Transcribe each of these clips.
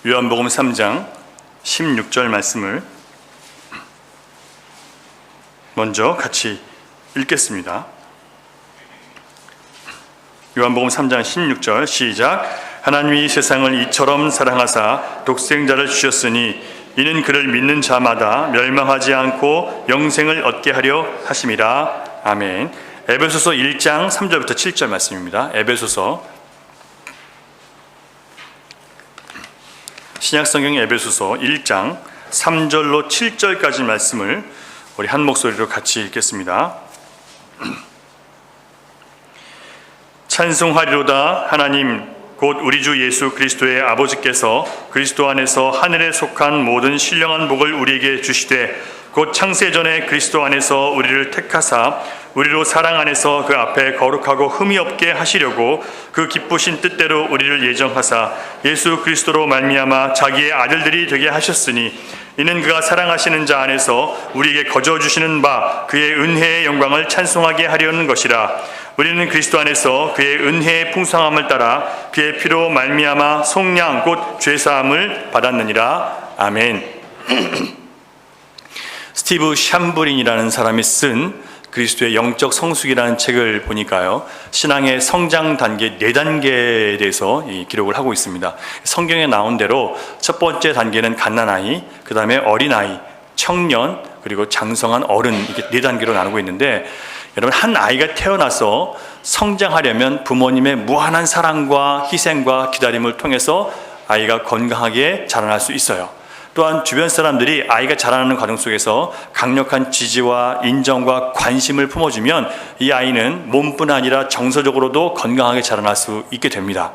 요한복음 3장 16절 말씀을 먼저 같이 읽겠습니다. 요한복음 3장 16절 시작. 하나님이 세상을 이처럼 사랑하사 독생자를 주셨으니 이는 그를 믿는 자마다 멸망하지 않고 영생을 얻게 하려 하심이라. 아멘. 에베소서 1장 3절부터 7절 말씀입니다. 에베소서 신약성경 에베소서 1장 3절로 7절까지 말씀을 우리 한 목소리로 같이 읽겠습니다. 찬송하리로다. 하나님 곧 우리 주 예수 그리스도의 아버지께서 그리스도 안에서 하늘에 속한 모든 신령한 복을 우리에게 주시되 곧 창세전에 그리스도 안에서 우리를 택하사 우리로 사랑 안에서 그 앞에 거룩하고 흠이 없게 하시려고 그 기쁘신 뜻대로 우리를 예정하사 예수 그리스도로 말미암아 자기의 아들들이 되게 하셨으니 이는 그가 사랑하시는 자 안에서 우리에게 거저 주시는 바 그의 은혜의 영광을 찬송하게 하려는 것이라. 우리는 그리스도 안에서 그의 은혜의 풍성함을 따라 그의 피로 말미암아 속량 곧 죄사함을 받았느니라. 아멘. 스티브 샴브린이라는 사람이 쓴 그리스도의 영적 성숙이라는 책을 보니까요, 신앙의 성장 단계 4단계에 대해서 기록을 하고 있습니다. 성경에 나온 대로 첫 번째 단계는 갓난아이, 그 다음에 어린아이, 청년, 그리고 장성한 어른, 이렇게 4단계로 나누고 있는데, 여러분, 한 아이가 태어나서 성장하려면 부모님의 무한한 사랑과 희생과 기다림을 통해서 아이가 건강하게 자라날 수 있어요. 또한 주변 사람들이 아이가 자라나는 과정 속에서 강력한 지지와 인정과 관심을 품어주면 이 아이는 몸뿐 아니라 정서적으로도 건강하게 자라날 수 있게 됩니다.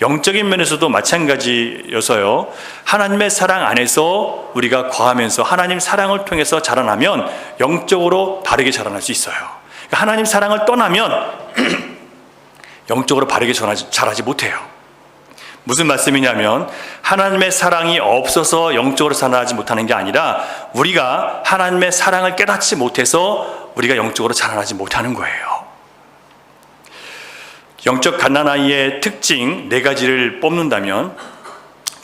영적인 면에서도 마찬가지여서요, 하나님의 사랑 안에서 우리가 거하면서 하나님 사랑을 통해서 자라나면 영적으로 바르게 자라날 수 있어요. 그러니까 하나님 사랑을 떠나면 영적으로 바르게 자라지 못해요. 무슨 말씀이냐면, 하나님의 사랑이 없어서 영적으로 자라나지 못하는 게 아니라 우리가 하나님의 사랑을 깨닫지 못해서 우리가 영적으로 자라나지 못하는 거예요. 영적 갓난아이의 특징 4가지를 뽑는다면,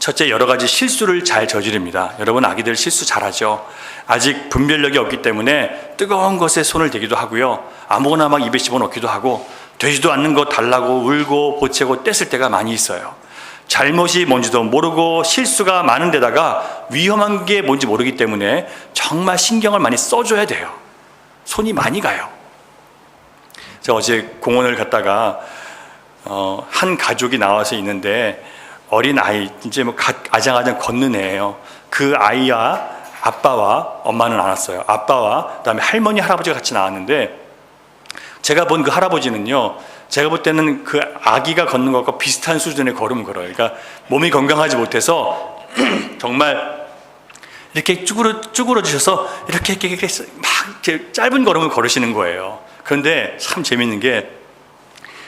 첫째, 여러 가지 실수를 잘 저지릅니다. 여러분, 아기들 실수 잘하죠. 아직 분별력이 없기 때문에 뜨거운 것에 손을 대기도 하고요, 아무거나 막 입에 집어넣기도 하고, 되지도 않는 거 달라고 울고 보채고 떼쓸 때가 많이 있어요. 잘못이 뭔지도 모르고 실수가 많은 데다가 위험한 게 뭔지 모르기 때문에 정말 신경을 많이 써줘야 돼요. 손이 많이 가요. 제가 어제 공원을 갔다가 한 가족이 나와서 있는데, 어린 아이, 이제 뭐 아장아장 걷는 애예요. 그 아이와 아빠와 엄마는 안 왔어요. 아빠와 그다음에 할머니, 할아버지가 같이 나왔는데, 제가 본 그 할아버지는요, 제가 볼 때는 그 아기가 걷는 것과 비슷한 수준의 걸음을 걸어요. 그러니까 몸이 건강하지 못해서 정말 이렇게 쭈그러지셔서 이렇게 막 짧은 걸음을 걸으시는 거예요. 그런데 참 재밌는 게,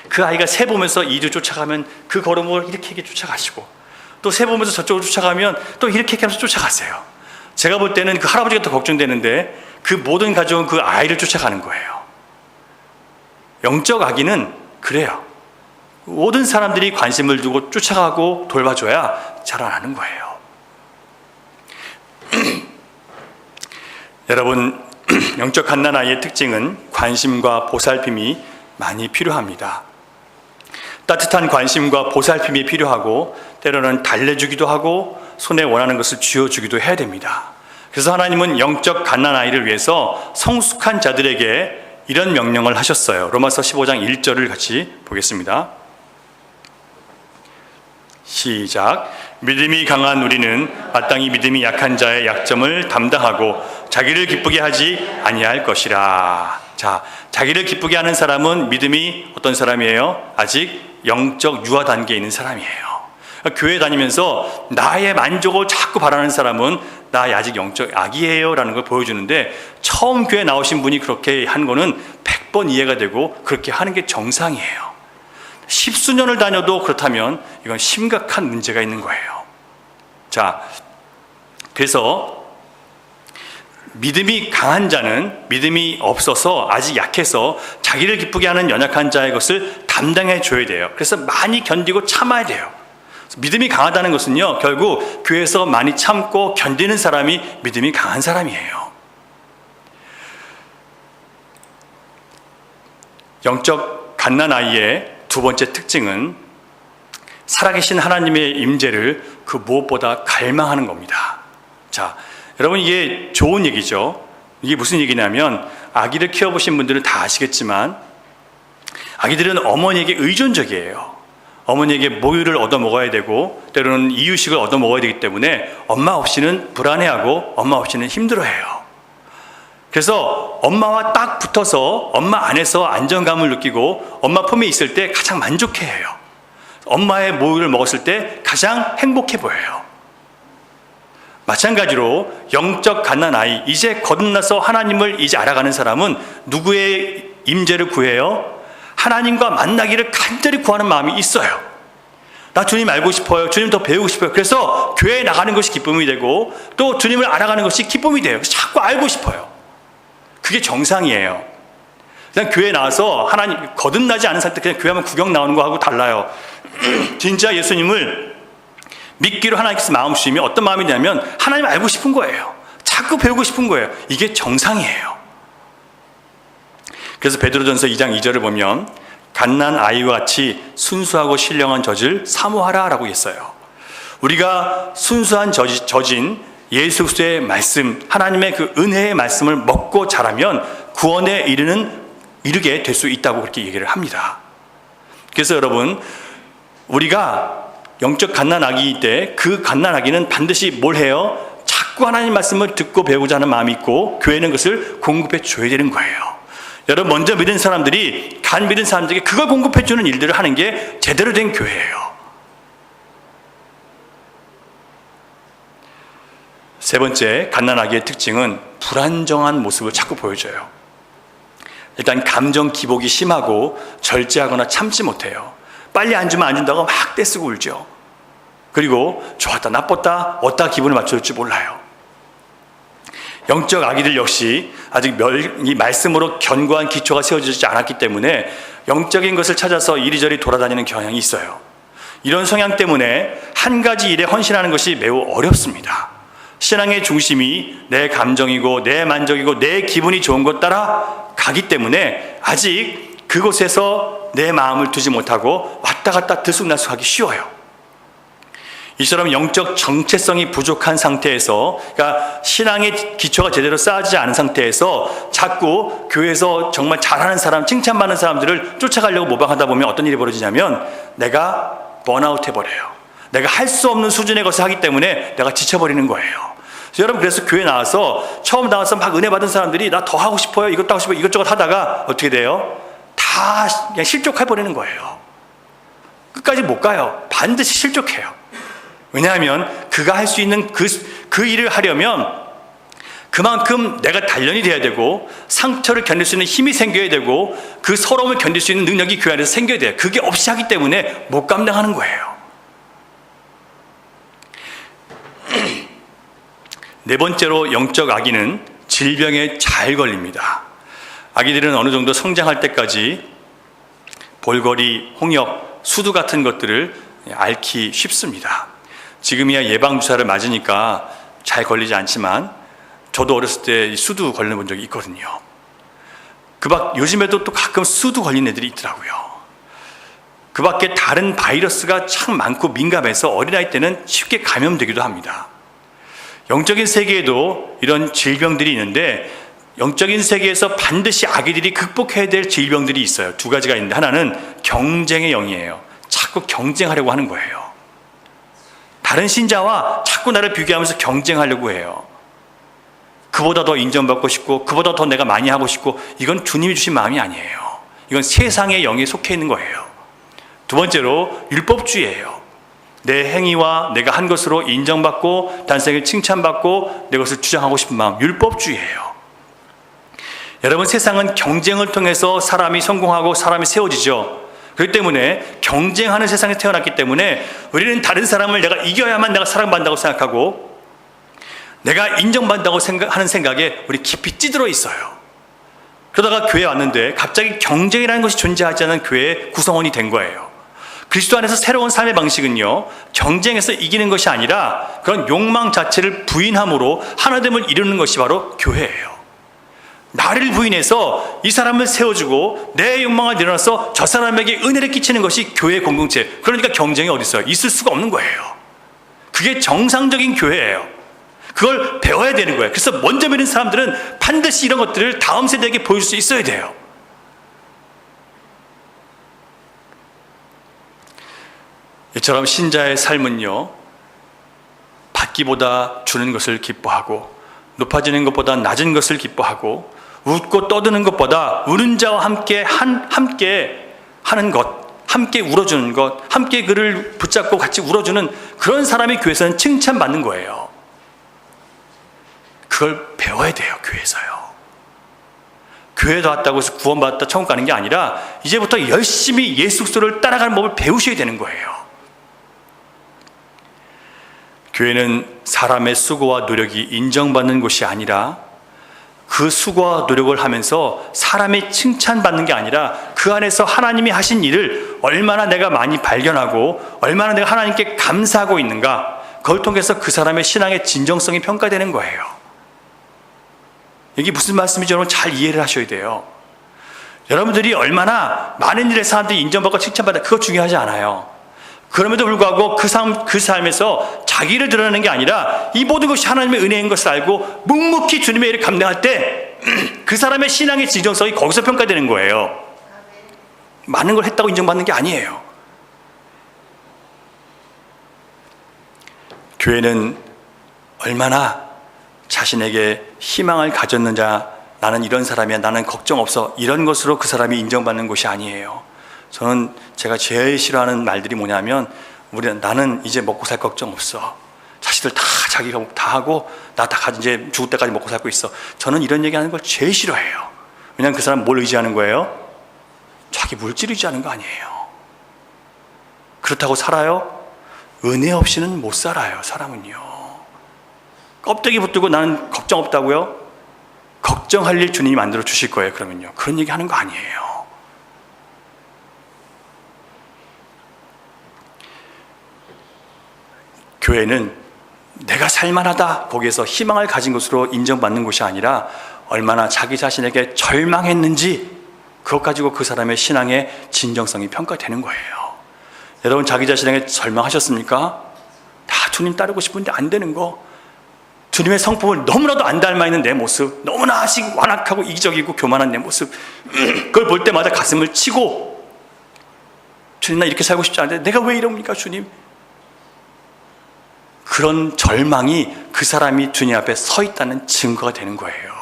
그 아이가 새 보면서 이리 쫓아가면 그 걸음을 이렇게 쫓아가시고, 또 새 보면서 저쪽으로 쫓아가면 또 이렇게 하면서 쫓아가세요. 제가 볼 때는 그 할아버지가 더 걱정되는데, 그 모든 가족은 그 아이를 쫓아가는 거예요. 영적 아기는 그래요. 모든 사람들이 관심을 두고 쫓아가고 돌봐줘야 자라나는 거예요. 여러분, 영적 갓난아이의 특징은 관심과 보살핌이 많이 필요합니다. 따뜻한 관심과 보살핌이 필요하고, 때로는 달래주기도 하고 손에 원하는 것을 쥐어주기도 해야 됩니다. 그래서 하나님은 영적 갓난아이를 위해서 성숙한 자들에게 이런 명령을 하셨어요. 로마서 15장 1절을 같이 보겠습니다. 시작. 믿음이 강한 우리는 마땅히 믿음이 약한 자의 약점을 담당하고 자기를 기쁘게 하지 아니할 것이라. 자, 자기를 기쁘게 하는 사람은 믿음이 어떤 사람이에요? 아직 영적 유아 단계에 있는 사람이에요. 교회 다니면서 나의 만족을 자꾸 바라는 사람은 나 아직 영적 아기예요 라는 걸 보여주는데, 처음 교회 나오신 분이 그렇게 한 거는 100번 이해가 되고 그렇게 하는 게 정상이에요. 10수년을 다녀도 그렇다면 이건 심각한 문제가 있는 거예요. 자, 그래서 믿음이 강한 자는 믿음이 없어서 아직 약해서 자기를 기쁘게 하는 연약한 자의 것을 담당해 줘야 돼요. 그래서 많이 견디고 참아야 돼요. 믿음이 강하다는 것은요, 결국 교회에서 많이 참고 견디는 사람이 믿음이 강한 사람이에요. 영적 갓난아이의 두 번째 특징은 살아계신 하나님의 임재를 그 무엇보다 갈망하는 겁니다. 자, 여러분, 이게 좋은 얘기죠. 이게 무슨 얘기냐면, 아기를 키워보신 분들은 다 아시겠지만 아기들은 어머니에게 의존적이에요. 어머니에게 모유를 얻어 먹어야 되고 때로는 이유식을 얻어 먹어야 되기 때문에 엄마 없이는 불안해하고 엄마 없이는 힘들어해요. 그래서 엄마와 딱 붙어서 엄마 안에서 안정감을 느끼고 엄마 품에 있을 때 가장 만족해해요. 엄마의 모유를 먹었을 때 가장 행복해 보여요. 마찬가지로 영적 갓난아이, 이제 거듭나서 하나님을 이제 알아가는 사람은 누구의 임재를 구해요? 하나님과 만나기를 간절히 구하는 마음이 있어요. 나 주님 알고 싶어요. 주님 더 배우고 싶어요. 그래서 교회에 나가는 것이 기쁨이 되고 또 주님을 알아가는 것이 기쁨이 돼요. 자꾸 알고 싶어요. 그게 정상이에요. 그냥 교회에 나와서 하나님 거듭나지 않은 상태 그냥 교회 하면 구경 나오는 거하고 달라요. 진짜 예수님을 믿기로 하나님께서 마음 주시면 어떤 마음이냐면 하나님 알고 싶은 거예요. 자꾸 배우고 싶은 거예요. 이게 정상이에요. 그래서 베드로전서 2장 2절을 보면 갓난 아이와 같이 순수하고 신령한 젖을 사모하라 라고 했어요. 우리가 순수한 젖인 예수 그리스도의 말씀, 하나님의 그 은혜의 말씀을 먹고 자라면 구원에 이르게 될 수 있다고 그렇게 얘기를 합니다. 그래서 여러분, 우리가 영적 갓난아기 때 그 갓난아기는 반드시 뭘 해요? 자꾸 하나님 말씀을 듣고 배우고자 하는 마음이 있고 교회는 그것을 공급해 줘야 되는 거예요. 여러분, 먼저 믿은 사람들이 간 믿은 사람들에게 그걸 공급해 주는 일들을 하는 게 제대로 된 교회예요. 세 번째, 갓난아기의 특징은 불안정한 모습을 자꾸 보여줘요. 일단 감정 기복이 심하고 절제하거나 참지 못해요. 빨리 안 주면 안 준다고 막 떼쓰고 울죠. 그리고 좋았다 나빴다 어디다 기분을 맞춰줄지 몰라요. 영적 아기들 역시 아직 이 말씀으로 견고한 기초가 세워지지 않았기 때문에 영적인 것을 찾아서 이리저리 돌아다니는 경향이 있어요. 이런 성향 때문에 한 가지 일에 헌신하는 것이 매우 어렵습니다. 신앙의 중심이 내 감정이고 내 만족이고 내 기분이 좋은 것 따라 가기 때문에 아직 그곳에서 내 마음을 두지 못하고 왔다 갔다 들쑥날쑥하기 쉬워요. 이처럼 영적 정체성이 부족한 상태에서, 그러니까 신앙의 기초가 제대로 쌓여지지 않은 상태에서 자꾸 교회에서 정말 잘하는 사람, 칭찬받는 사람들을 쫓아가려고 모방하다 보면 어떤 일이 벌어지냐면 내가 번아웃 해버려요. 내가 할 수 없는 수준의 것을 하기 때문에 내가 지쳐버리는 거예요. 여러분, 그래서 교회 나와서 처음 나와서 막 은혜 받은 사람들이 나 더 하고 싶어요, 이것도 하고 싶어요, 이것저것 하다가 어떻게 돼요? 다 그냥 실족해버리는 거예요. 끝까지 못 가요. 반드시 실족해요. 왜냐하면 그가 할 수 있는 그 일을 하려면 그만큼 내가 단련이 돼야 되고 상처를 견딜 수 있는 힘이 생겨야 되고 그 서러움을 견딜 수 있는 능력이 그 안에서 생겨야 돼요. 그게 없이 하기 때문에 못 감당하는 거예요. 네 번째로 영적 아기는 질병에 잘 걸립니다. 아기들은 어느 정도 성장할 때까지 볼거리, 홍역, 수두 같은 것들을 앓기 쉽습니다. 지금이야 예방주사를 맞으니까 잘 걸리지 않지만 저도 어렸을 때 수두 걸려 본 적이 있거든요. 요즘에도 또 가끔 수두 걸린 애들이 있더라고요. 그 밖에 다른 바이러스가 참 많고 민감해서 어린아이 때는 쉽게 감염되기도 합니다. 영적인 세계에도 이런 질병들이 있는데 영적인 세계에서 반드시 아기들이 극복해야 될 질병들이 있어요. 두 가지가 있는데 하나는 경쟁의 영이에요. 자꾸 경쟁하려고 하는 거예요. 다른 신자와 자꾸 나를 비교하면서 경쟁하려고 해요. 그보다 더 인정받고 싶고 그보다 더 내가 많이 하고 싶고 이건 주님이 주신 마음이 아니에요. 이건 세상의 영에 속해 있는 거예요. 두 번째로 율법주의예요. 내 행위와 내가 한 것으로 인정받고 단상에 칭찬받고 내 것을 주장하고 싶은 마음, 율법주의예요. 여러분, 세상은 경쟁을 통해서 사람이 성공하고 사람이 세워지죠. 그렇기 때문에 경쟁하는 세상에 태어났기 때문에 우리는 다른 사람을 내가 이겨야만 내가 사랑받는다고 생각하고 내가 인정받는다고 하는 생각에 우리 깊이 찌들어 있어요. 그러다가 교회에 왔는데 갑자기 경쟁이라는 것이 존재하지 않은 교회의 구성원이 된 거예요. 그리스도 안에서 새로운 삶의 방식은요, 경쟁에서 이기는 것이 아니라 그런 욕망 자체를 부인함으로 하나됨을 이루는 것이 바로 교회예요. 나를 부인해서 이 사람을 세워주고 내 욕망을 내려놔서 저 사람에게 은혜를 끼치는 것이 교회 공동체. 그러니까 경쟁이 어디 있어요? 있을 수가 없는 거예요. 그게 정상적인 교회예요. 그걸 배워야 되는 거예요. 그래서 먼저 믿는 사람들은 반드시 이런 것들을 다음 세대에게 보여줄 수 있어야 돼요. 이처럼 신자의 삶은요, 받기보다 주는 것을 기뻐하고 높아지는 것보다 낮은 것을 기뻐하고 웃고 떠드는 것보다 우는 자와 함께 하는 것, 함께 울어주는 것, 함께 그를 붙잡고 같이 울어주는 그런 사람이 교회에서는 칭찬받는 거예요. 그걸 배워야 돼요, 교회에서요. 교회에 왔다고 해서 구원받았다 천국 가는 게 아니라 이제부터 열심히 예수 그리스도를 따라가는 법을 배우셔야 되는 거예요. 교회는 사람의 수고와 노력이 인정받는 곳이 아니라 그 수고와 노력을 하면서 사람이 칭찬받는 게 아니라 그 안에서 하나님이 하신 일을 얼마나 내가 많이 발견하고 얼마나 내가 하나님께 감사하고 있는가, 그걸 통해서 그 사람의 신앙의 진정성이 평가되는 거예요. 이게 무슨 말씀인지 여러분 잘 이해를 하셔야 돼요. 여러분들이 얼마나 많은 일에 사람들이 인정받고 칭찬받아, 그거 중요하지 않아요. 그럼에도 불구하고 그 삶에서 자기를 드러내는 게 아니라 이 모든 것이 하나님의 은혜인 것을 알고 묵묵히 주님의 일을 감당할 때 그 사람의 신앙의 진정성이 거기서 평가되는 거예요. 많은 걸 했다고 인정받는 게 아니에요. 교회는 얼마나 자신에게 희망을 가졌느냐, 나는 이런 사람이야, 나는 걱정 없어, 이런 것으로 그 사람이 인정받는 것이 아니에요. 저는 제가 제일 싫어하는 말들이 뭐냐면, 나는 이제 먹고 살 걱정 없어. 자식들 다 자기가 다 하고 나 다 이제 죽을 때까지 먹고 살고 있어. 저는 이런 얘기하는 걸 제일 싫어해요. 왜냐하면 그 사람 뭘 의지하는 거예요? 자기 물질 의지하는 거 아니에요. 그렇다고 살아요? 은혜 없이는 못 살아요, 사람은요. 껍데기 붙들고 나는 걱정 없다고요? 걱정할 일 주님이 만들어 주실 거예요, 그러면요. 그런 얘기 하는 거 아니에요. 교회는 내가 살만하다, 거기에서 희망을 가진 것으로 인정받는 것이 아니라 얼마나 자기 자신에게 절망했는지 그것 가지고 그 사람의 신앙의 진정성이 평가되는 거예요. 여러분 자기 자신에게 절망하셨습니까? 다 주님 따르고 싶은데 안 되는 거, 주님의 성품을 너무나도 안 닮아 있는 내 모습, 너무나 완악하고 이기적이고 교만한 내 모습, 그걸 볼 때마다 가슴을 치고 주님 나 이렇게 살고 싶지 않은데 내가 왜 이럽니까 주님? 그런 절망이 그 사람이 주님 앞에 서 있다는 증거가 되는 거예요.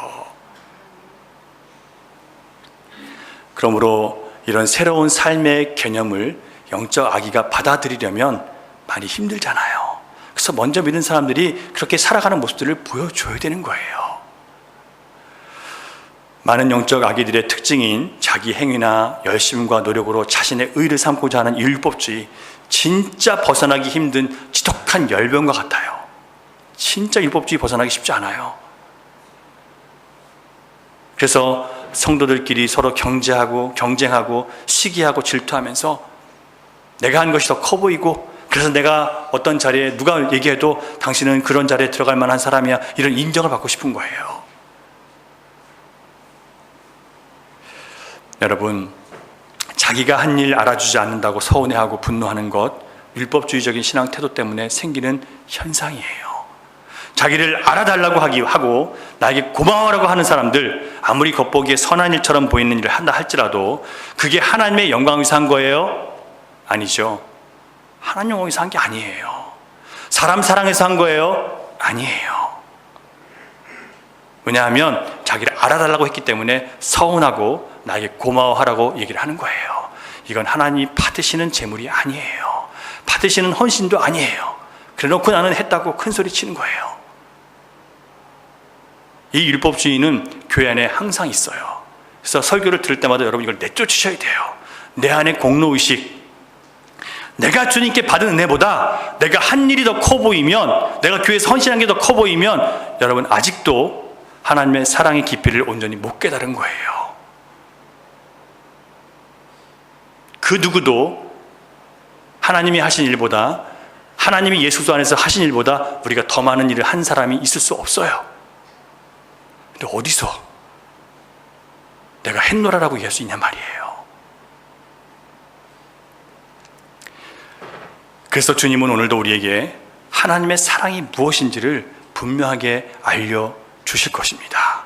그러므로 이런 새로운 삶의 개념을 영적 아기가 받아들이려면 많이 힘들잖아요. 그래서 먼저 믿는 사람들이 그렇게 살아가는 모습들을 보여줘야 되는 거예요. 많은 영적 아기들의 특징인 자기 행위나 열심과 노력으로 자신의 의를 삼고자 하는 율법주의, 진짜 벗어나기 힘든 지독한 열병과 같아요. 진짜 율법주의 벗어나기 쉽지 않아요. 그래서 성도들끼리 서로 경쟁하고 시기하고 질투하면서 내가 한 것이 더 커 보이고, 그래서 내가 어떤 자리에 누가 얘기해도 당신은 그런 자리에 들어갈 만한 사람이야, 이런 인정을 받고 싶은 거예요. 여러분, 자기가 한 일 알아주지 않는다고 서운해하고 분노하는 것, 율법주의적인 신앙 태도 때문에 생기는 현상이에요. 자기를 알아달라고 하고 나에게 고마워라고 하는 사람들, 아무리 겉보기에 선한 일처럼 보이는 일을 한다 할지라도 그게 하나님의 영광을 위해서 한 거예요? 아니죠. 하나님 영광을 위해서 한 게 아니에요. 사람 사랑해서 한 거예요? 아니에요. 왜냐하면 자기를 알아달라고 했기 때문에 서운하고 나에게 고마워하라고 얘기를 하는 거예요. 이건 하나님이 받으시는 재물이 아니에요. 받으시는 헌신도 아니에요. 그래놓고 나는 했다고 큰 소리 치는 거예요. 이 율법주의는 교회 안에 항상 있어요. 그래서 설교를 들을 때마다 여러분 이걸 내쫓으셔야 돼요. 내 안에 공로의식, 내가 주님께 받은 은혜보다 내가 한 일이 더 커 보이면, 내가 교회에서 헌신한 게 더 커 보이면 여러분 아직도 하나님의 사랑의 깊이를 온전히 못 깨달은 거예요. 그 누구도 하나님이 하신 일보다, 하나님이 예수 그리스도 안에서 하신 일보다 우리가 더 많은 일을 한 사람이 있을 수 없어요. 근데 어디서 내가 했노라라고 얘기할 수 있냔 말이에요. 그래서 주님은 오늘도 우리에게 하나님의 사랑이 무엇인지를 분명하게 알려주실 것입니다.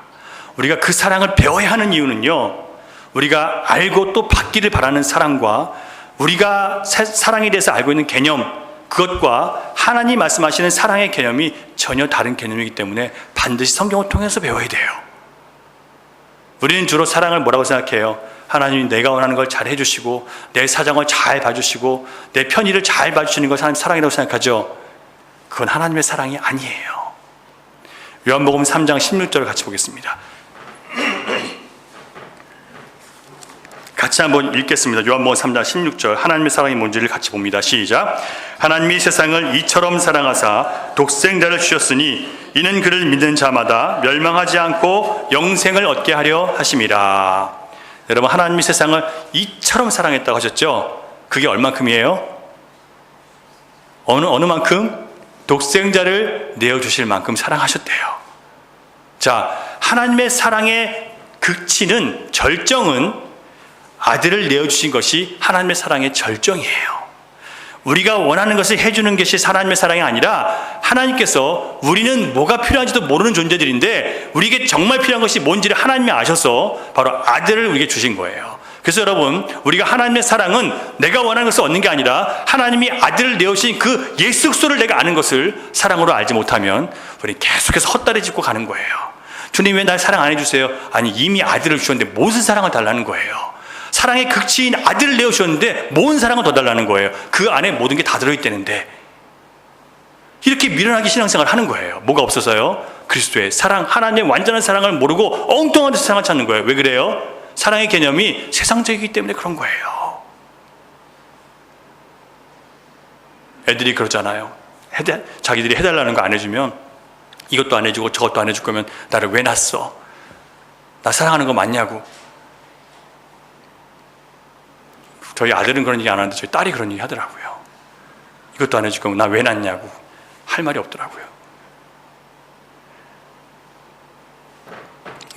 우리가 그 사랑을 배워야 하는 이유는요, 우리가 알고 또 받기를 바라는 사랑과 우리가 사랑에 대해서 알고 있는 개념, 그것과 하나님 말씀하시는 사랑의 개념이 전혀 다른 개념이기 때문에 반드시 성경을 통해서 배워야 돼요. 우리는 주로 사랑을 뭐라고 생각해요? 하나님이 내가 원하는 걸 잘 해주시고 내 사정을 잘 봐주시고 내 편의를 잘 봐주시는 걸 하나님 사랑이라고 생각하죠. 그건 하나님의 사랑이 아니에요. 요한복음 3장 16절을 같이 보겠습니다. 같이 한번 읽겠습니다. 요한복음 3장 16절, 하나님의 사랑이 뭔지를 같이 봅니다. 시작. 하나님이 세상을 이처럼 사랑하사 독생자를 주셨으니 이는 그를 믿는 자마다 멸망하지 않고 영생을 얻게 하려 하심이라. 여러분, 하나님이 세상을 이처럼 사랑했다고 하셨죠? 그게 얼만큼이에요? 어느 만큼? 독생자를 내어주실 만큼 사랑하셨대요. 자, 하나님의 사랑의 극치는, 절정은 아들을 내어주신 것이 하나님의 사랑의 절정이에요. 우리가 원하는 것을 해주는 것이 하나님의 사랑이 아니라 하나님께서 우리는 뭐가 필요한지도 모르는 존재들인데 우리에게 정말 필요한 것이 뭔지를 하나님이 아셔서 바로 아들을 우리에게 주신 거예요. 그래서 여러분, 우리가 하나님의 사랑은 내가 원하는 것을 얻는 게 아니라 하나님이 아들을 내어주신 그 예수 그리스도를 내가 아는 것을 사랑으로 알지 못하면 우리는 계속해서 헛다리 짚고 가는 거예요. 주님, 왜 날 사랑 안 해주세요? 아니, 이미 아들을 주셨는데 무슨 사랑을 달라는 거예요? 사랑의 극치인 아들을 내어주셨는데 뭔 사랑을 더 달라는 거예요? 그 안에 모든 게 다 들어있다는데 이렇게 미련하게 신앙생활을 하는 거예요. 뭐가 없어서요? 그리스도의 사랑, 하나님의 완전한 사랑을 모르고 엉뚱한 데서 사랑을 찾는 거예요. 왜 그래요? 사랑의 개념이 세상적이기 때문에 그런 거예요. 애들이 그러잖아요. 자기들이 해달라는 거 안 해주면 이것도 안 해주고 저것도 안 해줄 거면 나를 왜 낳았어? 나 사랑하는 거 맞냐고. 저희 아들은 그런 얘기 안 하는데 저희 딸이 그런 얘기 하더라고요. 이것도 안 해줄 거면 나 왜 낳냐고. 할 말이 없더라고요.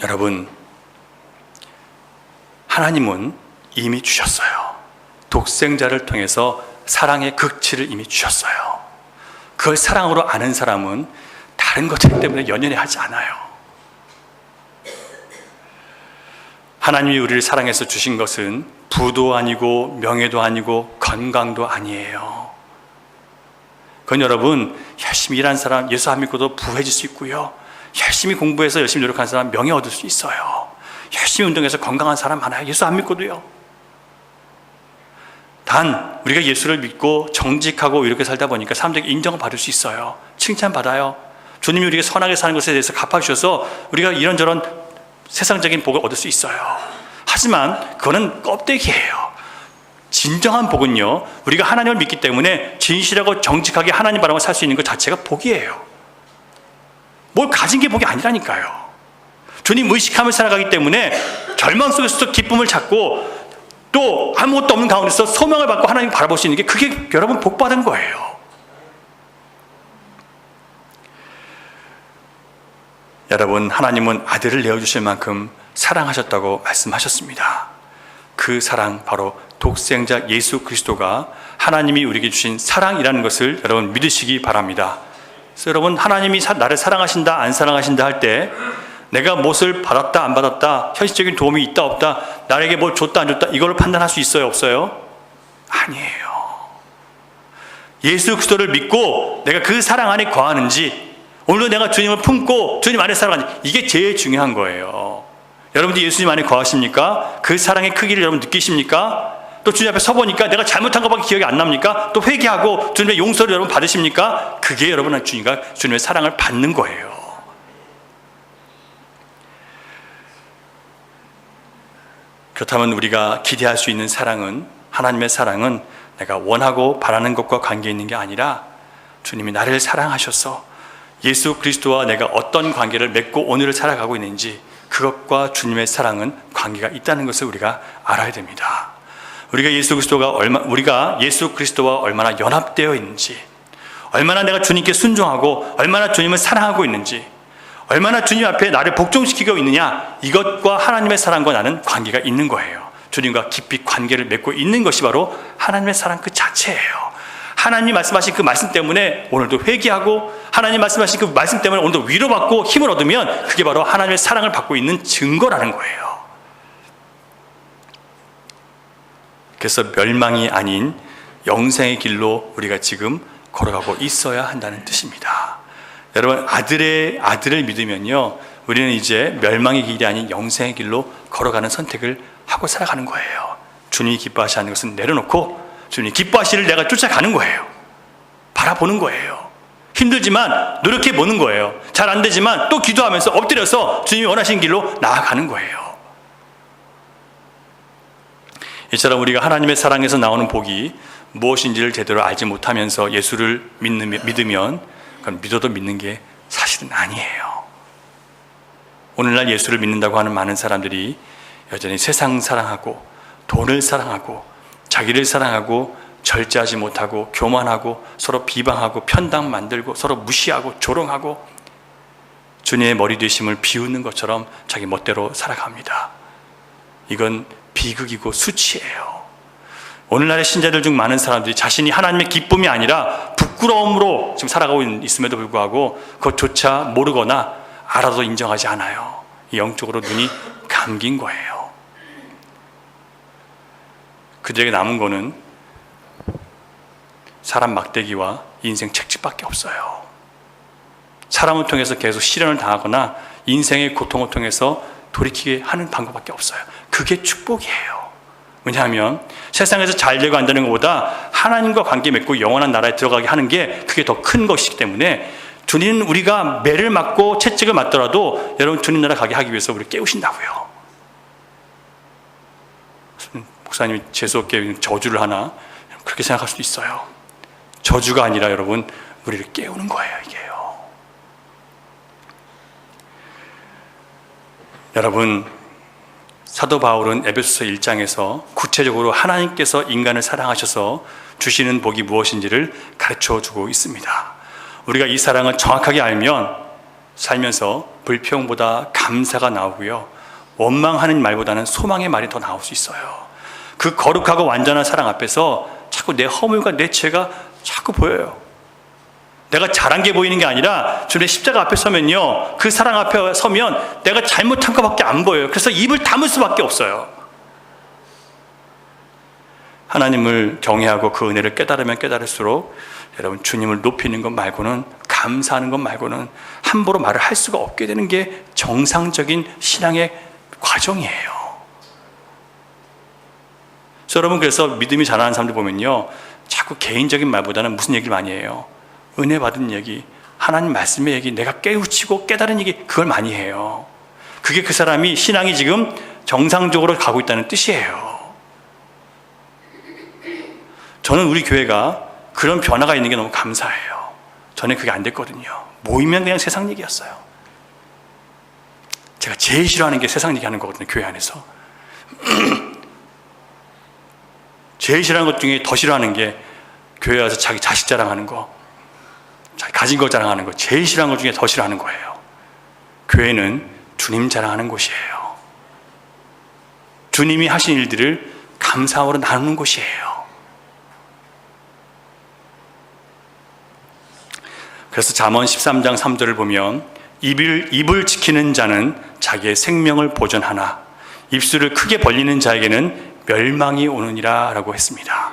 여러분, 하나님은 이미 주셨어요. 독생자를 통해서 사랑의 극치를 이미 주셨어요. 그걸 사랑으로 아는 사람은 다른 것들 때문에 연연해 하지 않아요. 하나님이 우리를 사랑해서 주신 것은 부도 아니고 명예도 아니고 건강도 아니에요. 그건 여러분, 열심히 일한 사람, 예수 안 믿고도 부해질 수 있고요. 열심히 공부해서 열심히 노력한 사람 명예 얻을 수 있어요. 열심히 운동해서 건강한 사람 많아요. 예수 안 믿고도요. 단 우리가 예수를 믿고 정직하고 이렇게 살다 보니까 사람들에게 인정을 받을 수 있어요. 칭찬받아요. 주님이 우리가 선하게 사는 것에 대해서 갚아주셔서 우리가 이런저런 세상적인 복을 얻을 수 있어요. 하지만 그거는 껍데기예요. 진정한 복은요, 우리가 하나님을 믿기 때문에 진실하고 정직하게 하나님 바라고 살 수 있는 것 자체가 복이에요. 뭘 가진 게 복이 아니라니까요. 주님 의식하며 살아가기 때문에 절망 속에서도 기쁨을 찾고 또 아무것도 없는 가운데서 소명을 받고 하나님 바라볼 수 있는 게, 그게 여러분 복받은 거예요. 여러분, 하나님은 아들을 내어주실 만큼 사랑하셨다고 말씀하셨습니다. 그 사랑, 바로 독생자 예수 그리스도가 하나님이 우리에게 주신 사랑이라는 것을 여러분 믿으시기 바랍니다. 그래서 여러분, 하나님이 나를 사랑하신다 안 사랑하신다 할 때 내가 무엇을 받았다 안 받았다, 현실적인 도움이 있다 없다, 나에게 뭘 줬다 안 줬다, 이걸 판단할 수 있어요 없어요? 아니에요. 예수 그리스도를 믿고 내가 그 사랑 안에 거하는지, 오늘도 내가 주님을 품고 주님 안에 살아가는지, 이게 제일 중요한 거예요. 여러분들 예수님 안에 거하십니까? 그 사랑의 크기를 여러분 느끼십니까? 또 주님 앞에 서보니까 내가 잘못한 것밖에 기억이 안 납니까? 또 회개하고 주님의 용서를 여러분 받으십니까? 그게 여러분은 주님의 사랑을 받는 거예요. 그렇다면 우리가 기대할 수 있는 사랑은, 하나님의 사랑은 내가 원하고 바라는 것과 관계 있는 게 아니라 주님이 나를 사랑하셔서 예수 그리스도와 내가 어떤 관계를 맺고 오늘을 살아가고 있는지, 그것과 주님의 사랑은 관계가 있다는 것을 우리가 알아야 됩니다. 우리가 예수 그리스도와 얼마나 연합되어 있는지, 얼마나 내가 주님께 순종하고 얼마나 주님을 사랑하고 있는지, 얼마나 주님 앞에 나를 복종시키고 있느냐, 이것과 하나님의 사랑과 나는 관계가 있는 거예요. 주님과 깊이 관계를 맺고 있는 것이 바로 하나님의 사랑 그 자체예요. 하나님 말씀하신 그 말씀 때문에 오늘도 회개하고, 하나님 말씀하신 그 말씀 때문에 오늘도 위로받고 힘을 얻으면 그게 바로 하나님의 사랑을 받고 있는 증거라는 거예요. 그래서 멸망이 아닌 영생의 길로 우리가 지금 걸어가고 있어야 한다는 뜻입니다. 여러분, 아들을 믿으면요, 우리는 이제 멸망의 길이 아닌 영생의 길로 걸어가는 선택을 하고 살아가는 거예요. 주님이 기뻐하시는 것은 내려놓고 주님이 기뻐하시를 내가 쫓아가는 거예요. 바라보는 거예요. 힘들지만 노력해 보는 거예요. 잘 안 되지만 또 기도하면서 엎드려서 주님이 원하시는 길로 나아가는 거예요. 이처럼 우리가 하나님의 사랑에서 나오는 복이 무엇인지를 제대로 알지 못하면서 예수를 믿으면 그건 믿어도 믿는 게 사실은 아니에요. 오늘날 예수를 믿는다고 하는 많은 사람들이 여전히 세상 사랑하고 돈을 사랑하고 자기를 사랑하고 절제하지 못하고 교만하고 서로 비방하고 편당 만들고 서로 무시하고 조롱하고 주님의 머리 되심을 비웃는 것처럼 자기 멋대로 살아갑니다. 이건 비극이고 수치예요. 오늘날의 신자들 중 많은 사람들이 자신이 하나님의 기쁨이 아니라 부끄러움으로 지금 살아가고 있음에도 불구하고 그것조차 모르거나 알아도 인정하지 않아요. 영적으로 눈이 감긴 거예요. 그들에게 남은 거는 사람 막대기와 인생 책찍밖에 없어요. 사람을 통해서 계속 시련을 당하거나 인생의 고통을 통해서 돌이키게 하는 방법밖에 없어요. 그게 축복이에요. 왜냐하면 세상에서 잘 되고 안 되는 것보다 하나님과 관계 맺고 영원한 나라에 들어가게 하는 게 그게 더 큰 것이기 때문에 주님은 우리가 매를 맞고 채찍을 맞더라도 여러분 주님 나라 가게 하기 위해서 우리를 깨우신다고요. 목사님이 재수없게 저주를 하나 그렇게 생각할 수도 있어요. 저주가 아니라 여러분 우리를 깨우는 거예요. 이게요. 여러분, 사도 바울은 에베소서 1장에서 구체적으로 하나님께서 인간을 사랑하셔서 주시는 복이 무엇인지를 가르쳐주고 있습니다. 우리가 이 사랑을 정확하게 알면 살면서 불평보다 감사가 나오고요, 원망하는 말보다는 소망의 말이 더 나올 수 있어요. 그 거룩하고 완전한 사랑 앞에서 자꾸 내 허물과 내 죄가 자꾸 보여요. 내가 잘한 게 보이는 게 아니라 주님의 십자가 앞에 서면요, 그 사랑 앞에 서면 내가 잘못한 것밖에 안 보여요. 그래서 입을 다물 수밖에 없어요. 하나님을 경외하고 그 은혜를 깨달으면 깨달을수록 여러분 주님을 높이는 것 말고는, 감사하는 것 말고는 함부로 말을 할 수가 없게 되는 게 정상적인 신앙의 과정이에요. 여러분, 그래서 믿음이 자라는 사람들 보면요, 자꾸 개인적인 말보다는 무슨 얘기를 많이 해요? 은혜 받은 얘기, 하나님 말씀의 얘기, 내가 깨우치고 깨달은 얘기, 그걸 많이 해요. 그게 그 사람이 신앙이 지금 정상적으로 가고 있다는 뜻이에요. 저는 우리 교회가 그런 변화가 있는 게 너무 감사해요. 전에 그게 안 됐거든요. 모이면 그냥 세상 얘기였어요. 제가 제일 싫어하는 게 세상 얘기하는 거거든요, 교회 안에서. 제일 싫어하는 것 중에 더 싫어하는 게 교회 와서 자기 자식 자랑하는 거, 자기 가진 거 자랑하는 거, 제일 싫어하는 것 중에 더 싫어하는 거예요. 교회는 주님 자랑하는 곳이에요. 주님이 하신 일들을 감사함으로 나누는 곳이에요. 그래서 잠언 13장 3절을 보면 입을 지키는 자는 자기의 생명을 보존하나 입술을 크게 벌리는 자에게는 멸망이 오느니라 라고 했습니다.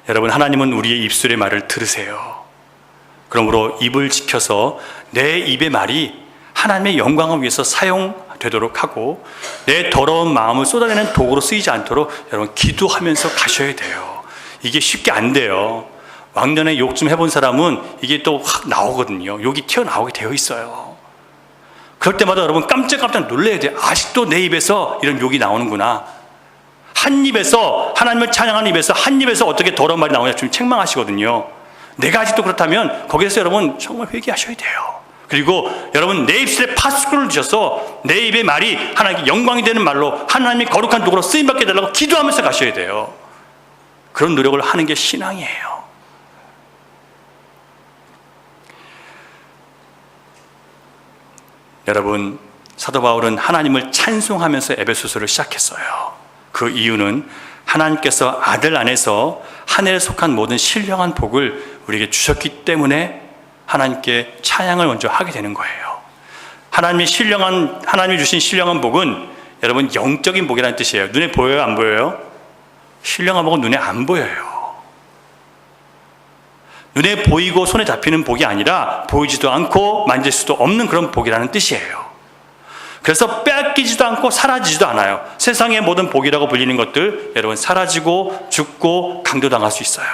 여러분, 하나님은 우리의 입술의 말을 들으세요. 그러므로 입을 지켜서 내 입의 말이 하나님의 영광을 위해서 사용되도록 하고 내 더러운 마음을 쏟아내는 도구로 쓰이지 않도록 여러분 기도하면서 가셔야 돼요. 이게 쉽게 안 돼요. 왕년에 욕 좀 해본 사람은 이게 또 확 나오거든요. 욕이 튀어나오게 되어 있어요. 그럴 때마다 여러분 깜짝깜짝 놀라야 돼요. 아직도 내 입에서 이런 욕이 나오는구나. 한 입에서, 하나님을 찬양하는 입에서 한 입에서 어떻게 더러운 말이 나오냐 좀 책망하시거든요. 내가 아직도 그렇다면 거기에서 여러분 정말 회개하셔야 돼요. 그리고 여러분 내 입술에 파수꾼을 주셔서 내 입의 말이 하나님께 영광이 되는 말로 하나님의 거룩한 도구로 쓰임받게 해달라고 기도하면서 가셔야 돼요. 그런 노력을 하는 게 신앙이에요. 여러분, 사도 바울은 하나님을 찬송하면서 에베소서를 시작했어요. 그 이유는 하나님께서 아들 안에서 하늘에 속한 모든 신령한 복을 우리에게 주셨기 때문에 하나님께 찬양을 먼저 하게 되는 거예요. 하나님이 주신 신령한 복은 여러분 영적인 복이라는 뜻이에요. 눈에 보여요, 안 보여요? 신령한 복은 눈에 안 보여요. 눈에 보이고 손에 잡히는 복이 아니라 보이지도 않고 만질 수도 없는 그런 복이라는 뜻이에요. 그래서 빼앗기지도 않고 사라지지도 않아요. 세상의 모든 복이라고 불리는 것들 여러분 사라지고 죽고 강도당할 수 있어요.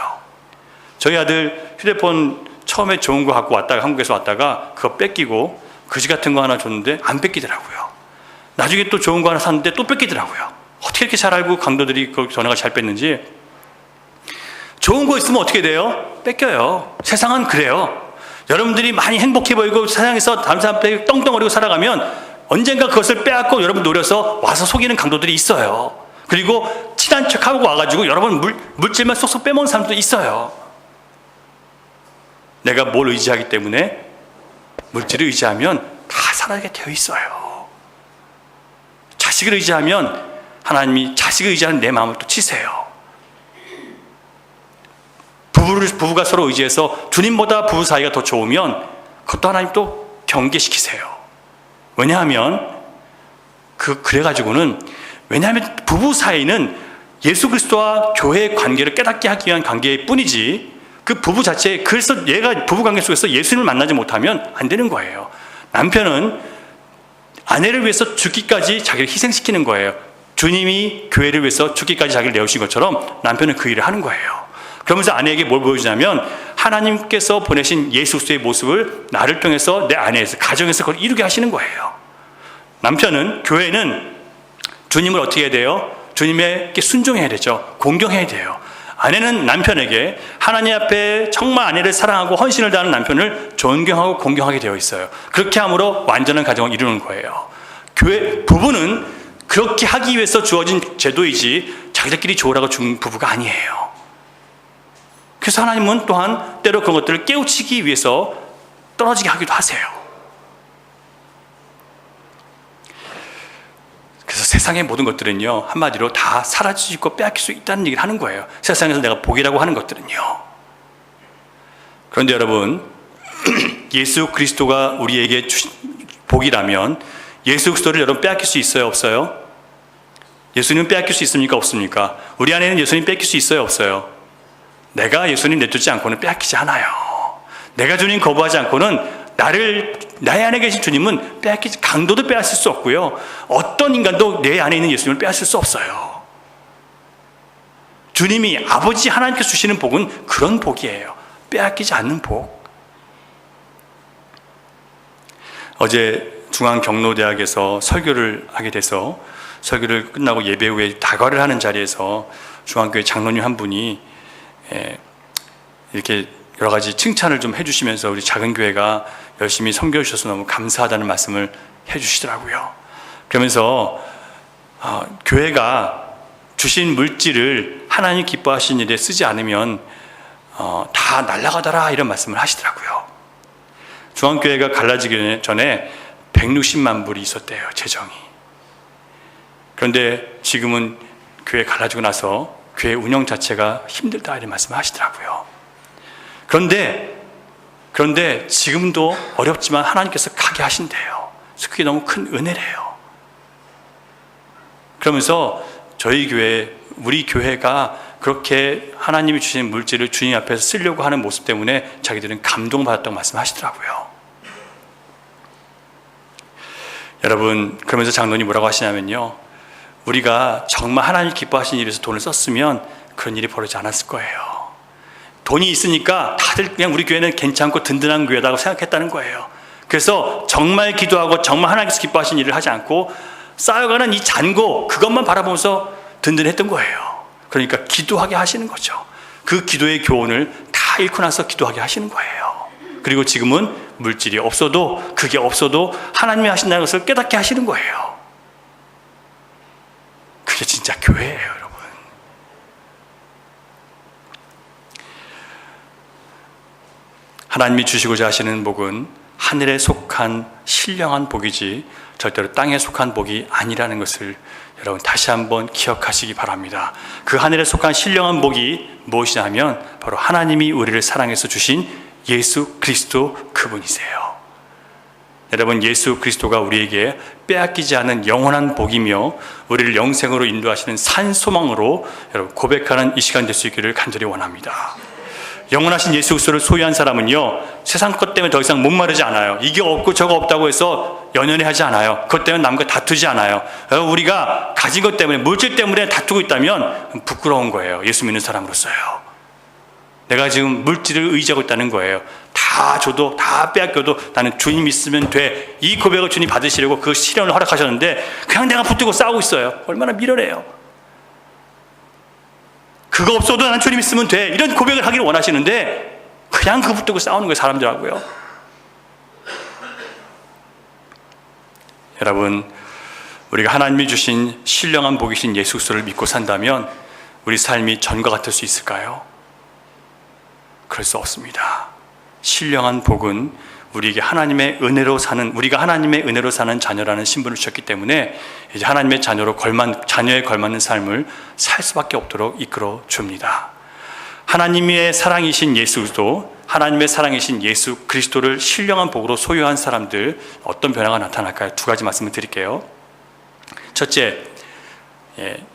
저희 아들 휴대폰 처음에 좋은 거 갖고 왔다가 한국에서 왔다가 그거 뺏기고 거지 같은 거 하나 줬는데 안 뺏기더라고요. 나중에 또 좋은 거 하나 샀는데 또 뺏기더라고요. 어떻게 이렇게 잘 알고 강도들이 그 전화가 잘 뺏는지. 좋은 거 있으면 어떻게 돼요? 뺏겨요. 세상은 그래요. 여러분들이 많이 행복해 보이고 세상에서 다른 사람한테 떵떵거리고 살아가면 언젠가 그것을 빼앗고 여러분 노려서 와서 속이는 강도들이 있어요. 그리고 친한 척하고 와가지고 여러분 물질만 쏙쏙 빼먹는 사람도 있어요. 내가 뭘 의지하기 때문에 물질을 의지하면 다 사라지게 되어 있어요. 자식을 의지하면 하나님이 자식을 의지하는 내 마음을 또 치세요. 부부가 서로 의지해서 주님보다 부부 사이가 더 좋으면 그것도 하나님 또 경계시키세요. 왜냐하면 왜냐하면 부부 사이는 예수 그리스도와 교회의 관계를 깨닫게 하기 위한 관계일 뿐이지 그 부부 자체에 그래서 얘가 부부 관계 속에서 예수님을 만나지 못하면 안 되는 거예요. 남편은 아내를 위해서 죽기까지 자기를 희생시키는 거예요. 주님이 교회를 위해서 죽기까지 자기를 내어주신 것처럼 남편은 그 일을 하는 거예요. 그러면서 아내에게 뭘 보여주냐면 하나님께서 보내신 예수 그리스도의 모습을 나를 통해서 내 아내에서 가정에서 그걸 이루게 하시는 거예요. 남편은 교회는 주님을 어떻게 해야 돼요? 주님에게 순종해야 되죠. 공경해야 돼요. 아내는 남편에게 하나님 앞에 정말 아내를 사랑하고 헌신을 다하는 남편을 존경하고 공경하게 되어 있어요. 그렇게 함으로 완전한 가정을 이루는 거예요. 부부는 그렇게 하기 위해서 주어진 제도이지 자기들끼리 좋으라고 준 부부가 아니에요. 그래서 하나님은 또한 때로 그런 것들을 깨우치기 위해서 떨어지게 하기도 하세요. 그래서 세상의 모든 것들은요, 한마디로 다 사라지고 빼앗길 수 있다는 얘기를 하는 거예요. 세상에서 내가 복이라고 하는 것들은요. 그런데 여러분, 예수 그리스도가 우리에게 주신 복이라면 예수 그리스도를 여러분 빼앗길 수 있어요, 없어요? 예수님 빼앗길 수 있습니까, 없습니까? 우리 안에는 예수님 뺏길 수 있어요, 없어요? 내가 예수님 내쫓지 않고는 빼앗기지 않아요. 내가 주님 거부하지 않고는 나의 안에 계신 주님은 강도도 빼앗을 수 없고요. 어떤 인간도 내 안에 있는 예수님을 빼앗을 수 없어요. 주님이 아버지 하나님께서 주시는 복은 그런 복이에요. 빼앗기지 않는 복. 어제 중앙경로대학에서 설교를 하게 돼서 설교를 끝나고 예배 후에 다과를 하는 자리에서 중앙교회 장로님 한 분이 이렇게 여러 가지 칭찬을 좀 해주시면서 우리 작은 교회가 열심히 섬겨 주셔서 너무 감사하다는 말씀을 해주시더라고요. 그러면서 교회가 주신 물질을 하나님 기뻐하신 일에 쓰지 않으면 다 날아가더라 이런 말씀을 하시더라고요. 중앙교회가 갈라지기 전에 160만 불이 있었대요, 재정이. 그런데 지금은 교회 갈라지고 나서 교회 운영 자체가 힘들다 이런 말씀을 하시더라고요. 그런데 지금도 어렵지만 하나님께서 가게 하신대요. 그게 너무 큰 은혜래요. 그러면서 우리 교회가 그렇게 하나님이 주신 물질을 주님 앞에서 쓰려고 하는 모습 때문에 자기들은 감동받았다고 말씀하시더라고요. 여러분, 그러면서 장로님 뭐라고 하시냐면요, 우리가 정말 하나님 기뻐하신 일에서 돈을 썼으면 그런 일이 벌어지지 않았을 거예요. 돈이 있으니까 다들 그냥 우리 교회는 괜찮고 든든한 교회다고 생각했다는 거예요. 그래서 정말 기도하고 정말 하나님께서 기뻐하신 일을 하지 않고 쌓여가는 이 잔고 그것만 바라보면서 든든했던 거예요. 그러니까 기도하게 하시는 거죠. 그 기도의 교훈을 다 잃고 나서 기도하게 하시는 거예요. 그리고 지금은 물질이 없어도, 그게 없어도 하나님이 하신다는 것을 깨닫게 하시는 거예요. 그게 진짜 교회예요, 여러분. 하나님이 주시고자 하시는 복은 하늘에 속한 신령한 복이지 절대로 땅에 속한 복이 아니라는 것을 여러분 다시 한번 기억하시기 바랍니다. 그 하늘에 속한 신령한 복이 무엇이냐면 바로 하나님이 우리를 사랑해서 주신 예수 그리스도 그분이세요. 여러분, 예수 그리스도가 우리에게 빼앗기지 않은 영원한 복이며 우리를 영생으로 인도하시는 산 소망으로 여러분 고백하는 이 시간 될 수 있기를 간절히 원합니다. 영원하신 예수 그리스도를 소유한 사람은요, 세상 것 때문에 더 이상 목마르지 않아요. 이게 없고 저거 없다고 해서 연연해 하지 않아요. 그것 때문에 남과 다투지 않아요. 우리가 가진 것 때문에, 물질 때문에 다투고 있다면 부끄러운 거예요. 예수 믿는 사람으로서요. 내가 지금 물질을 의지하고 있다는 거예요. 다 줘도, 다 빼앗겨도 나는 주님 있으면 돼. 이 고백을 주님 받으시려고 그 시련을 허락하셨는데 그냥 내가 붙들고 싸우고 있어요. 얼마나 미련해요. 그거 없어도 난 주님 있으면 돼. 이런 고백을 하기를 원하시는데 그냥 그거 붙들고 싸우는 거예요, 사람들하고요. 여러분, 우리가 하나님이 주신 신령한 복이신 예수 그리스도를 믿고 산다면 우리 삶이 전과 같을 수 있을까요? 그럴 수 없습니다. 신령한 복은 우리에게 하나님의 은혜로 사는, 우리가 하나님의 은혜로 사는 자녀라는 신분을 주셨기 때문에 이제 하나님의 자녀에 걸맞는 삶을 살 수밖에 없도록 이끌어 줍니다. 하나님의 사랑이신 예수 그리스도, 하나님의 사랑이신 예수 그리스도를 신령한 복으로 소유한 사람들, 어떤 변화가 나타날까요? 두 가지 말씀을 드릴게요. 첫째,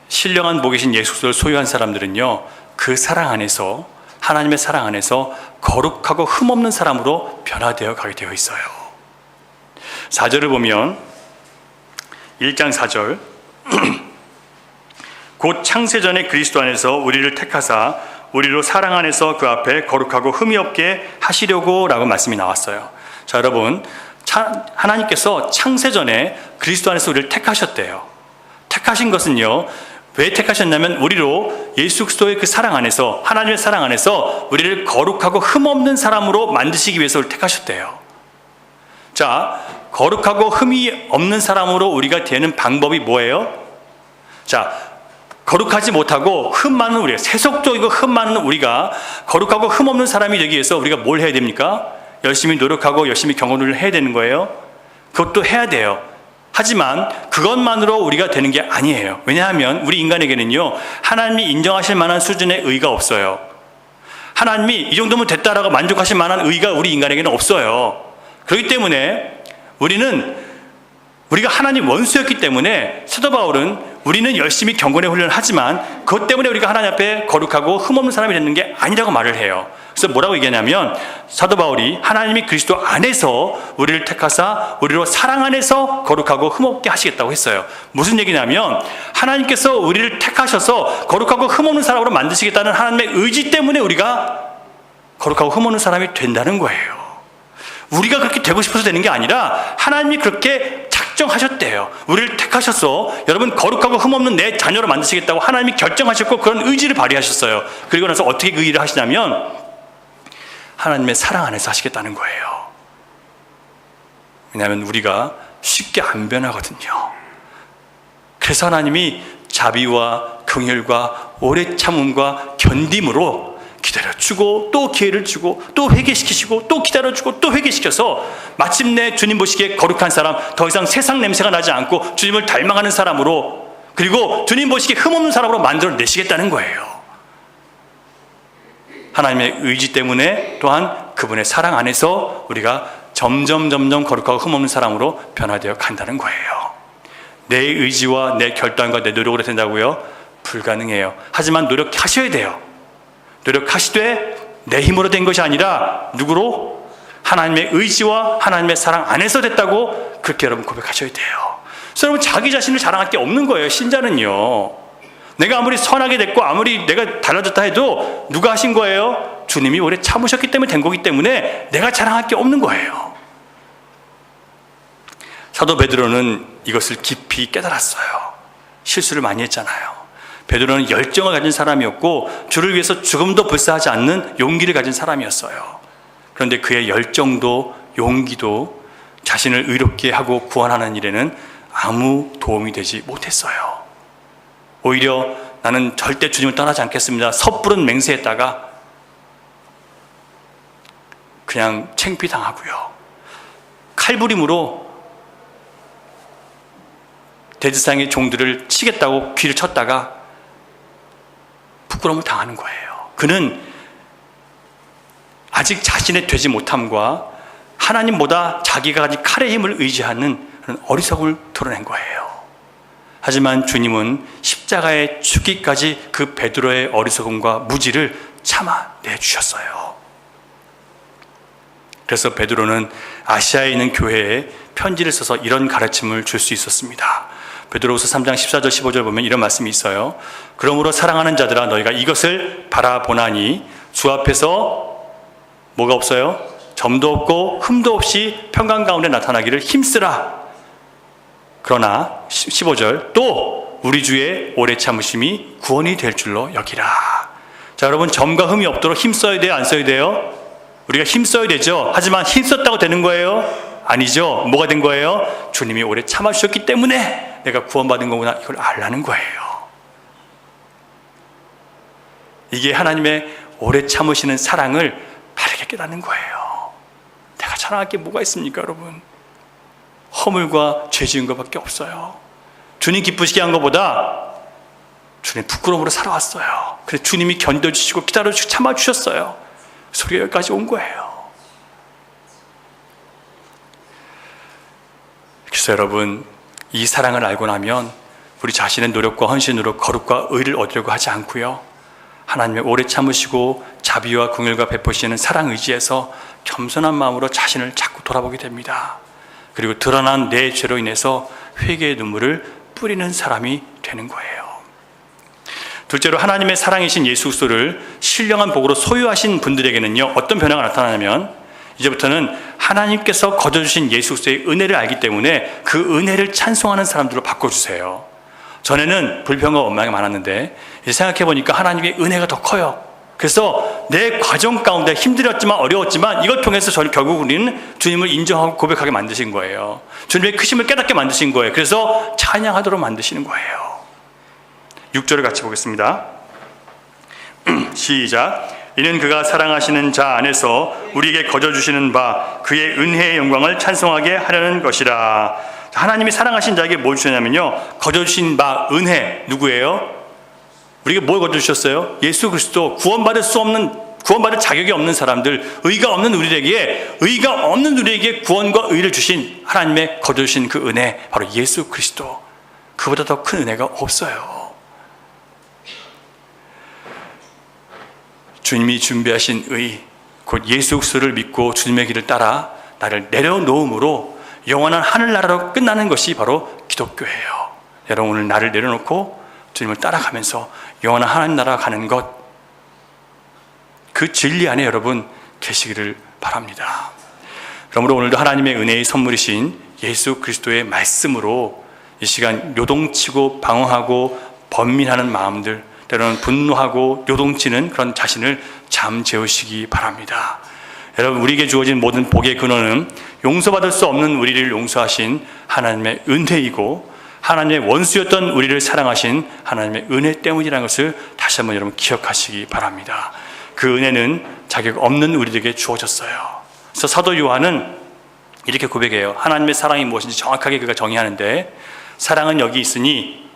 신령한 복이신 예수 그리스도를 소유한 사람들은요, 그 사랑 안에서, 하나님의 사랑 안에서 거룩하고 흠없는 사람으로 변화되어 가게 되어 있어요. 4절을 보면 1장 4절 곧 창세전에 그리스도 안에서 우리를 택하사 우리로 사랑 안에서 그 앞에 거룩하고 흠이 없게 하시려고 라고 말씀이 나왔어요. 자, 여러분, 하나님께서 창세전에 그리스도 안에서 우리를 택하셨대요. 택하신 것은요, 왜 택하셨냐면 우리로 예수 그리스도의 그 사랑 안에서, 하나님의 사랑 안에서 우리를 거룩하고 흠없는 사람으로 만드시기 위해서 우리를 택하셨대요. 자, 거룩하고 흠이 없는 사람으로 우리가 되는 방법이 뭐예요? 자, 거룩하지 못하고 흠 많은 우리가, 세속적이고 흠 많은 우리가 거룩하고 흠 없는 사람이 되기 위해서 우리가 뭘 해야 됩니까? 열심히 노력하고 열심히 경건을 해야 되는 거예요. 그것도 해야 돼요. 하지만 그것만으로 우리가 되는 게 아니에요. 왜냐하면 우리 인간에게는요, 하나님이 인정하실 만한 수준의 의가 없어요. 하나님이 이 정도면 됐다라고 만족하실 만한 의가 우리 인간에게는 없어요. 그렇기 때문에 우리가 하나님 원수였기 때문에 사도 바울은 우리는 열심히 경건의 훈련을 하지만 그것 때문에 우리가 하나님 앞에 거룩하고 흠없는 사람이 되는 게 아니라고 말을 해요. 그래서 뭐라고 얘기하냐면 사도 바울이 하나님이 그리스도 안에서 우리를 택하사 우리로 사랑 안에서 거룩하고 흠없게 하시겠다고 했어요. 무슨 얘기냐면 하나님께서 우리를 택하셔서 거룩하고 흠없는 사람으로 만드시겠다는 하나님의 의지 때문에 우리가 거룩하고 흠없는 사람이 된다는 거예요. 우리가 그렇게 되고 싶어서 되는 게 아니라 하나님이 그렇게 작정하셨대요. 우리를 택하셔서 여러분 거룩하고 흠없는 내 자녀로 만드시겠다고 하나님이 결정하셨고 그런 의지를 발휘하셨어요. 그리고 나서 어떻게 그 일을 하시냐면 하나님의 사랑 안에서 하시겠다는 거예요. 왜냐하면 우리가 쉽게 안 변하거든요. 그래서 하나님이 자비와 긍휼과 오래 참음과 견딤으로 기다려주고 또 기회를 주고 또 회개시키시고 또 기다려주고 또 회개시켜서 마침내 주님 보시기에 거룩한 사람, 더 이상 세상 냄새가 나지 않고 주님을 닮아가는 사람으로, 그리고 주님 보시기에 흠없는 사람으로 만들어내시겠다는 거예요. 하나님의 의지 때문에 또한 그분의 사랑 안에서 우리가 점점 거룩하고 흠없는 사람으로 변화되어 간다는 거예요. 내 의지와 내 결단과 내 노력으로 된다고요? 불가능해요. 하지만 노력하셔야 돼요. 노력하시되 내 힘으로 된 것이 아니라 누구로? 하나님의 의지와 하나님의 사랑 안에서 됐다고 그렇게 여러분 고백하셔야 돼요. 그래서 여러분 자기 자신을 자랑할 게 없는 거예요. 신자는요. 내가 아무리 선하게 됐고 아무리 내가 달라졌다 해도 누가 하신 거예요? 주님이 오래 참으셨기 때문에 된 거기 때문에 내가 자랑할 게 없는 거예요. 사도 베드로는 이것을 깊이 깨달았어요. 실수를 많이 했잖아요. 베드로는 열정을 가진 사람이었고 주를 위해서 죽음도 불사하지 않는 용기를 가진 사람이었어요. 그런데 그의 열정도 용기도 자신을 의롭게 하고 구원하는 일에는 아무 도움이 되지 못했어요. 오히려 나는 절대 주님을 떠나지 않겠습니다. 섣부른 맹세했다가 그냥 창피당하고요. 칼부림으로 대제사장의 종들을 치겠다고 귀를 쳤다가 부끄러움을 당하는 거예요. 그는 아직 자신의 되지 못함과 하나님보다 자기가 가진 칼의 힘을 의지하는 그런 어리석음을 드러낸 거예요. 하지만 주님은 십자가에 죽기까지 그 베드로의 어리석음과 무지를 참아내주셨어요. 그래서 베드로는 아시아에 있는 교회에 편지를 써서 이런 가르침을 줄 수 있었습니다. 베드로후서 3장 14절 15절 보면 이런 말씀이 있어요. 그러므로 사랑하는 자들아 너희가 이것을 바라보나니 주 앞에서 뭐가 없어요? 점도 없고 흠도 없이 평강 가운데 나타나기를 힘쓰라. 그러나 15절 또 우리 주의 오래 참으심이 구원이 될 줄로 여기라. 자, 여러분, 점과 흠이 없도록 힘써야 돼요? 안 써야 돼요? 우리가 힘써야 되죠. 하지만 힘썼다고 되는 거예요? 아니죠. 뭐가 된 거예요? 주님이 오래 참아주셨기 때문에 내가 구원받은 거구나, 이걸 알라는 거예요. 이게 하나님의 오래 참으시는 사랑을 바르게 깨닫는 거예요. 내가 자랑할 게 뭐가 있습니까, 여러분? 허물과 죄 지은 것밖에 없어요. 주님 기쁘시게 한 것보다 주님 부끄러움으로 살아왔어요. 그래서 주님이 견뎌주시고 기다려주시고 참아주셨어요. 소리가 여기까지 온 거예요. 그래서 여러분, 이 사랑을 알고 나면 우리 자신의 노력과 헌신으로 거룩과 의를 얻으려고 하지 않고요, 하나님의 오래 참으시고 자비와 긍휼과 베푸시는 사랑 의지에서 겸손한 마음으로 자신을 자꾸 돌아보게 됩니다. 그리고 드러난 내 죄로 인해서 회개의 눈물을 뿌리는 사람이 되는 거예요. 둘째로, 하나님의 사랑이신 예수 그리스도를 신령한 복으로 소유하신 분들에게는요, 어떤 변화가 나타나냐면 이제부터는 하나님께서 거둬주신 예수 그리스도의 은혜를 알기 때문에 그 은혜를 찬송하는 사람들로 바꿔주세요. 전에는 불평과 원망이 많았는데 이제 생각해보니까 하나님의 은혜가 더 커요. 그래서 내 과정 가운데 힘들었지만 어려웠지만 이걸 통해서 저는 결국 우리는 주님을 인정하고 고백하게 만드신 거예요. 주님의 크심을 깨닫게 만드신 거예요. 그래서 찬양하도록 만드시는 거예요. 6절을 같이 보겠습니다. 시작. 이는 그가 사랑하시는 자 안에서 우리에게 거저주시는 바 그의 은혜의 영광을 찬송하게 하려는 것이라. 하나님이 사랑하신 자에게 뭘 주셨냐면요, 거저주신 바 은혜. 누구예요? 우리에게 뭘 거저주셨어요? 예수 그리스도. 구원받을 자격이 없는 사람들, 의가 없는 우리에게 구원과 의를 주신 하나님의 거저주신 그 은혜, 바로 예수 그리스도. 그보다 더 큰 은혜가 없어요. 주님이 준비하신 의, 곧 예수 그리스도를 믿고 주님의 길을 따라 나를 내려놓음으로 영원한 하늘나라로 끝나는 것이 바로 기독교예요. 여러분, 오늘 나를 내려놓고 주님을 따라가면서 영원한 하늘나라 가는 것, 그 진리 안에 여러분 계시기를 바랍니다. 그러므로 오늘도 하나님의 은혜의 선물이신 예수 그리스도의 말씀으로 이 시간 요동치고 방황하고 번민하는 마음들, 때로는 분노하고 요동치는 그런 자신을 잠재우시기 바랍니다. 여러분, 우리에게 주어진 모든 복의 근원은 용서받을 수 없는 우리를 용서하신 하나님의 은혜이고 하나님의 원수였던 우리를 사랑하신 하나님의 은혜 때문이라는 것을 다시 한번 여러분 기억하시기 바랍니다. 그 은혜는 자격 없는 우리에게 주어졌어요. 그래서 사도 요한은 이렇게 고백해요. 하나님의 사랑이 무엇인지 정확하게 그가 정의하는데, 사랑은 여기 있으니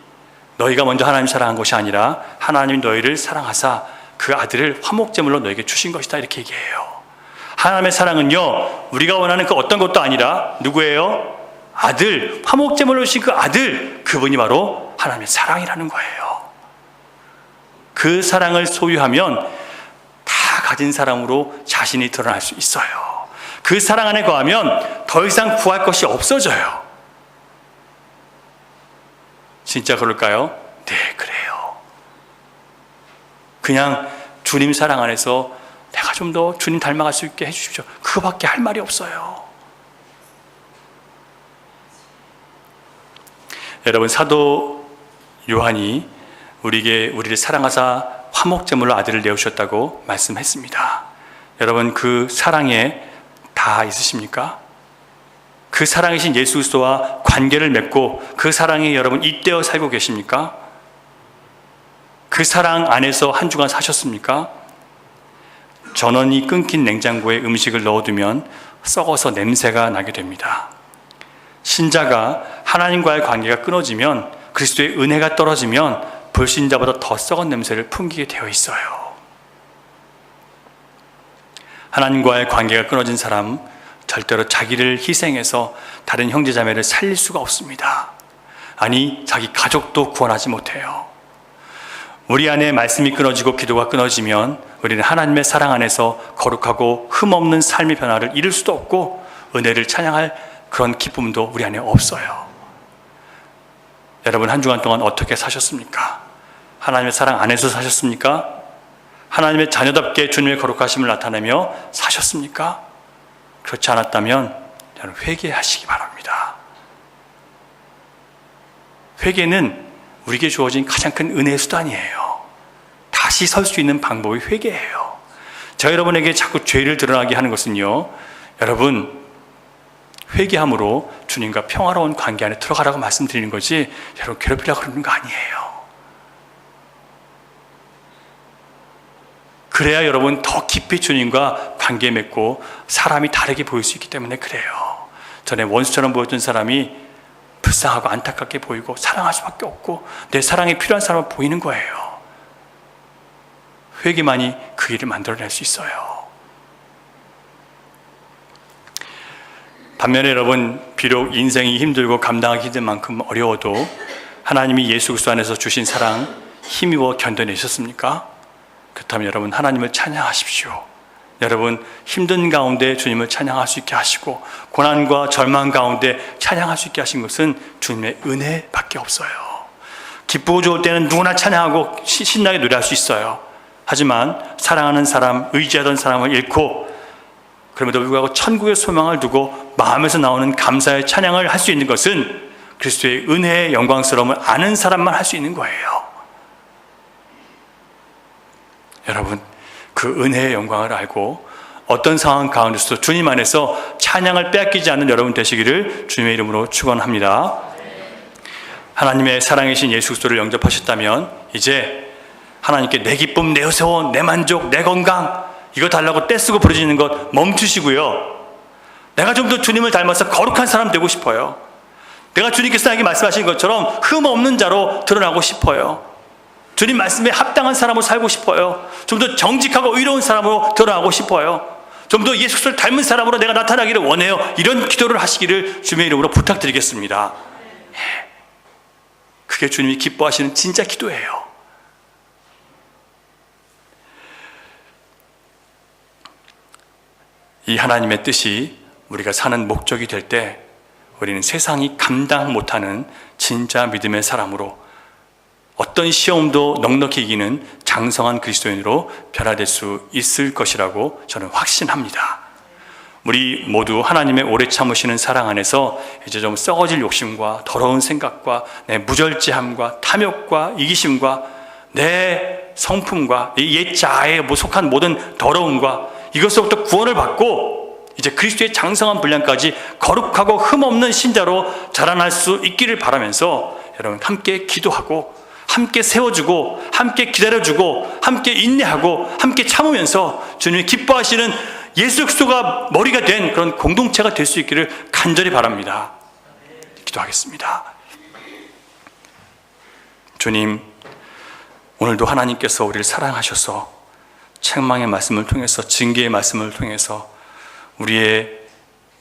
너희가 먼저 하나님 사랑한 것이 아니라 하나님이 너희를 사랑하사 그 아들을 화목제물로 너에게 주신 것이다, 이렇게 얘기해요. 하나님의 사랑은요, 우리가 원하는 그 어떤 것도 아니라 누구예요? 아들, 화목제물로 주신 그 아들, 그분이 바로 하나님의 사랑이라는 거예요. 그 사랑을 소유하면 다 가진 사람으로 자신이 드러날 수 있어요. 그 사랑 안에 거하면 더 이상 구할 것이 없어져요. 진짜 그럴까요? 네, 그래요. 그냥 주님 사랑 안에서 내가 좀 더 주님 닮아갈 수 있게 해주십시오. 그거밖에 할 말이 없어요. 여러분, 사도 요한이 우리를 사랑하사 화목제물로 아들을 내어주셨다고 말씀했습니다. 여러분, 그 사랑에 다 있으십니까? 그 사랑이신 예수 그리스도와 관계를 맺고 그 사랑에 여러분 잇대어 살고 계십니까? 그 사랑 안에서 한 주간 사셨습니까? 전원이 끊긴 냉장고에 음식을 넣어두면 썩어서 냄새가 나게 됩니다. 신자가 하나님과의 관계가 끊어지면, 그리스도의 은혜가 떨어지면 불신자보다 더 썩은 냄새를 풍기게 되어 있어요. 하나님과의 관계가 끊어진 사람, 절대로 자기를 희생해서 다른 형제자매를 살릴 수가 없습니다. 아니, 자기 가족도 구원하지 못해요. 우리 안에 말씀이 끊어지고 기도가 끊어지면 우리는 하나님의 사랑 안에서 거룩하고 흠없는 삶의 변화를 이룰 수도 없고 은혜를 찬양할 그런 기쁨도 우리 안에 없어요. 여러분, 한 주간 동안 어떻게 사셨습니까? 하나님의 사랑 안에서 사셨습니까? 하나님의 자녀답게 주님의 거룩하심을 나타내며 사셨습니까? 그렇지 않았다면 여러분, 회개하시기 바랍니다. 회개는 우리에게 주어진 가장 큰 은혜의 수단이에요. 다시 설 수 있는 방법이 회개예요. 제가 여러분에게 자꾸 죄를 드러나게 하는 것은요, 여러분, 회개함으로 주님과 평화로운 관계 안에 들어가라고 말씀드리는 거지, 여러분 괴롭히려고 그러는 거 아니에요. 그래야 여러분 더 깊이 주님과 관계 맺고 사람이 다르게 보일 수 있기 때문에 그래요. 전에 원수처럼 보였던 사람이 불쌍하고 안타깝게 보이고 사랑할 수밖에 없고 내 사랑이 필요한 사람을 보이는 거예요. 회개만이 그 일을 만들어낼 수 있어요. 반면에 여러분, 비록 인생이 힘들고 감당하기 힘든 만큼 어려워도 하나님이 예수 그리스도 안에서 주신 사랑 힘입어 견뎌내셨습니까? 그렇다면 여러분, 하나님을 찬양하십시오. 여러분, 힘든 가운데 주님을 찬양할 수 있게 하시고 고난과 절망 가운데 찬양할 수 있게 하신 것은 주님의 은혜밖에 없어요. 기쁘고 좋을 때는 누구나 찬양하고 신나게 노래할 수 있어요. 하지만 사랑하는 사람, 의지하던 사람을 잃고 그럼에도 불구하고 천국의 소망을 두고 마음에서 나오는 감사의 찬양을 할 수 있는 것은 그리스도의 은혜의 영광스러움을 아는 사람만 할 수 있는 거예요. 여러분, 그 은혜의 영광을 알고 어떤 상황 가운데서도 주님 안에서 찬양을 빼앗기지 않는 여러분 되시기를 주님의 이름으로 축원합니다. 하나님의 사랑이신 예수 그리스도를 영접하셨다면 이제 하나님께 내 기쁨, 내 소원, 내 만족, 내 건강 이거 달라고 떼쓰고 부르짖는 것 멈추시고요, 내가 좀 더 주님을 닮아서 거룩한 사람 되고 싶어요. 내가 주님께서 나에게 말씀하신 것처럼 흠 없는 자로 드러나고 싶어요. 주님 말씀에 합당한 사람으로 살고 싶어요. 좀 더 정직하고 의로운 사람으로 드러나고 싶어요. 좀 더 예수 그리스도를 닮은 사람으로 내가 나타나기를 원해요. 이런 기도를 하시기를 주님의 이름으로 부탁드리겠습니다. 그게 주님이 기뻐하시는 진짜 기도예요. 이 하나님의 뜻이 우리가 사는 목적이 될 때 우리는 세상이 감당 못하는 진짜 믿음의 사람으로 어떤 시험도 넉넉히 이기는 장성한 그리스도인으로 변화될 수 있을 것이라고 저는 확신합니다. 우리 모두 하나님의 오래 참으시는 사랑 안에서 이제 좀 썩어질 욕심과 더러운 생각과 내 무절제함과 탐욕과 이기심과 내 성품과 이 옛 자아에 속한 모든 더러움과 이것으로부터 구원을 받고 이제 그리스도의 장성한 분량까지 거룩하고 흠없는 신자로 자라날 수 있기를 바라면서 여러분 함께 기도하고 함께 세워주고 함께 기다려주고 함께 인내하고 함께 참으면서 주님이 기뻐하시는 예수 그리스도가 머리가 된 그런 공동체가 될 수 있기를 간절히 바랍니다. 기도하겠습니다. 주님, 오늘도 하나님께서 우리를 사랑하셔서 책망의 말씀을 통해서 징계의 말씀을 통해서 우리의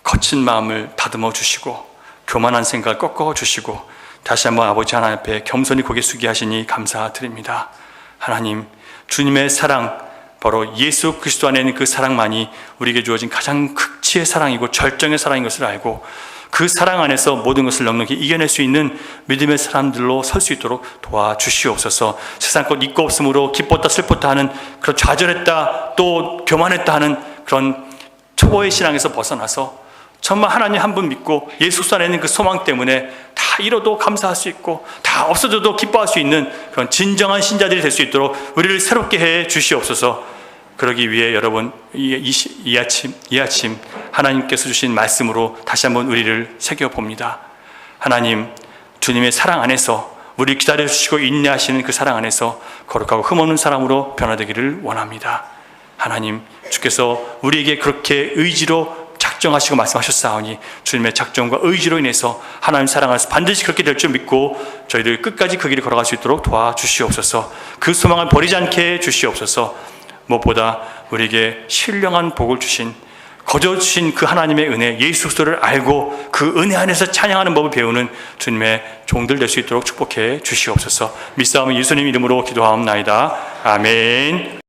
거친 마음을 다듬어 주시고 교만한 생각을 꺾어 주시고 다시 한번 아버지 하나님 앞에 겸손히 고개 숙이게 하시니 감사드립니다. 하나님, 주님의 사랑, 바로 예수 그리스도 안에 있는 그 사랑만이 우리에게 주어진 가장 극치의 사랑이고 절정의 사랑인 것을 알고 그 사랑 안에서 모든 것을 넉넉히 이겨낼 수 있는 믿음의 사람들로 설 수 있도록 도와주시옵소서. 세상 것 있고 없음으로 기뻤다 슬펐다 하는 그런 좌절했다 또 교만했다 하는 그런 초보의 신앙에서 벗어나서 정말 하나님 한 분 믿고 예수 그리스도 안에 있는 그 소망 때문에 다 잃어도 감사할 수 있고 다 없어져도 기뻐할 수 있는 그런 진정한 신자들이 될 수 있도록 우리를 새롭게 해 주시옵소서. 그러기 위해 여러분 이 아침 하나님께서 주신 말씀으로 다시 한번 우리를 새겨봅니다. 하나님, 주님의 사랑 안에서 우리 기다려주시고 인내하시는 그 사랑 안에서 거룩하고 흠없는 사람으로 변화되기를 원합니다. 하나님, 주께서 우리에게 그렇게 의지로 작정하시고 말씀하셨사오니 주님의 작정과 의지로 인해서 하나님 사랑 안에서 반드시 그렇게 될 줄 믿고 저희들 끝까지 그 길을 걸어갈 수 있도록 도와주시옵소서. 그 소망을 버리지 않게 해주시옵소서. 무엇보다 우리에게 신령한 복을 주신, 거저 주신 그 하나님의 은혜, 예수 그리스도를 알고 그 은혜 안에서 찬양하는 법을 배우는 주님의 종들 될 수 있도록 축복해 주시옵소서. 믿사오며 예수님 이름으로 기도하옵나이다. 아멘.